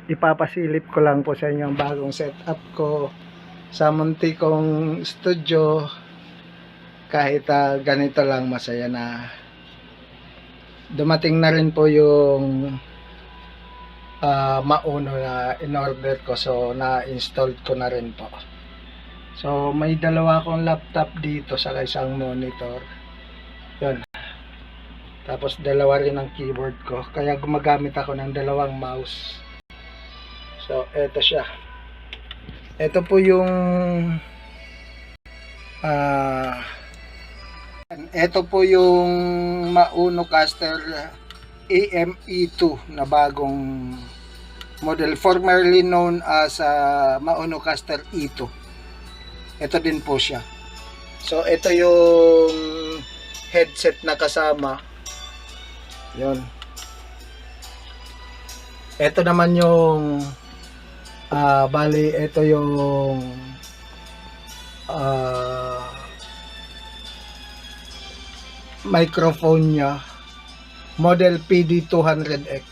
ipapasilip ko lang po sa inyo ang bagong setup ko sa munti kong studio. Kahit ganito lang, masaya na. Dumating na rin po yung mauno na in-order ko, so na-installed ko na rin po. So may dalawa akong laptop dito sa isang monitor, yun. Tapos dalawa rin ang keyboard ko, kaya gumagamit ako ng dalawang mouse. So eto siya, eto po yung eto po yung Mauno Caster AME2 na bagong model, formerly known as Mauno Caster E2. Ito din po siya. So ito yung headset na kasama. Yun. Ito naman yung bali, ito yung microphone niya, model PD200X.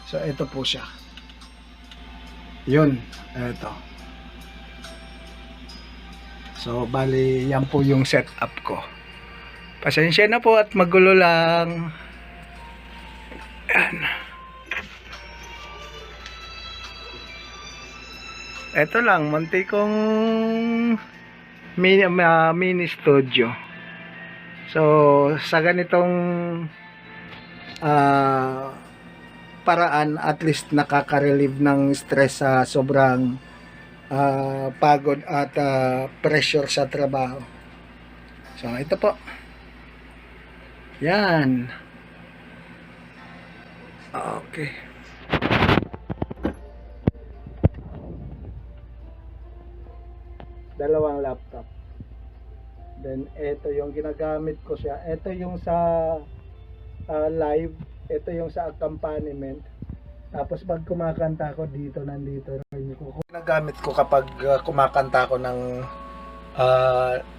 So ito po siya. Yun, ito. So bali, yan po yung setup ko. Pasensya na po at magulo lang. Yan. Ito lang, munti kong mini studio. So sa ganitong paraan, at least nakaka-relieve ng stress sa sobrang pagod at pressure sa trabaho. So ito po, yan. Okay, dalawang laptop. Then ito yung ginagamit ko siya, ito yung sa live, ito yung sa accompaniment. Tapos pag kumakanta ko dito, nandito rin ko. Ginagamit ko kapag kumakanta ko ng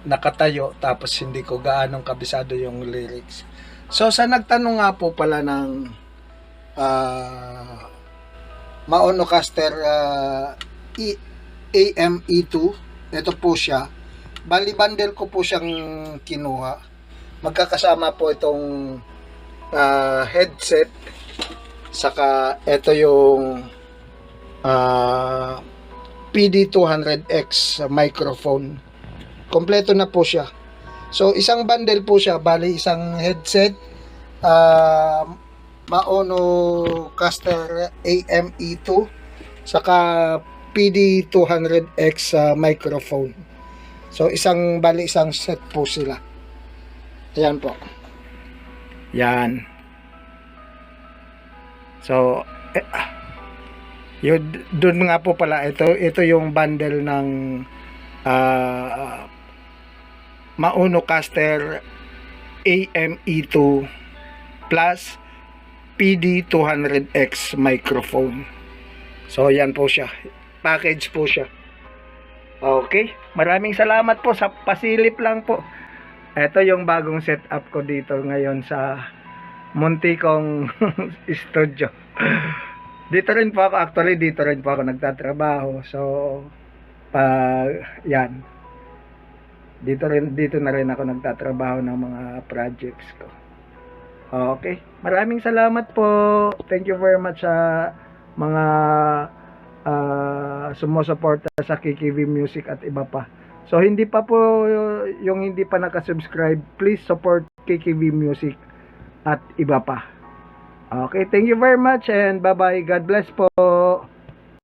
nakatayo, tapos hindi ko gaanong kabisado yung lyrics. So sa nagtanong nga po pala ng Mauno Caster AME2, ito po siya. Bali bundle ko po siyang kinuha. Magkakasama po itong headset, saka ito yung PD200X microphone. Kompleto na po siya. So isang bundle po siya, bali isang headset, Mauno Caster AME2, saka PD200X microphone. So bali isang set po sila. Ayan po. Yan. So yun, doon nga po pala, ito yung bundle ng Mauno Caster AME2 plus PD200X microphone. So yan po siya, package po siya. Okay, maraming salamat po sa pasilip lang po. Ito yung bagong setup ko dito ngayon sa munti kong studio. Dito rin po ako, actually dito rin po ako nagtatrabaho. So yan, dito na rin ako nagtatrabaho ng mga projects ko. Okay, maraming salamat po. Thank you very much sa mga sumusuporta sa KKV Music at iba pa. So hindi pa po, yung hindi pa nakasubscribe, please support KKV Music at iba pa. Okay, thank you very much and bye bye. God bless po.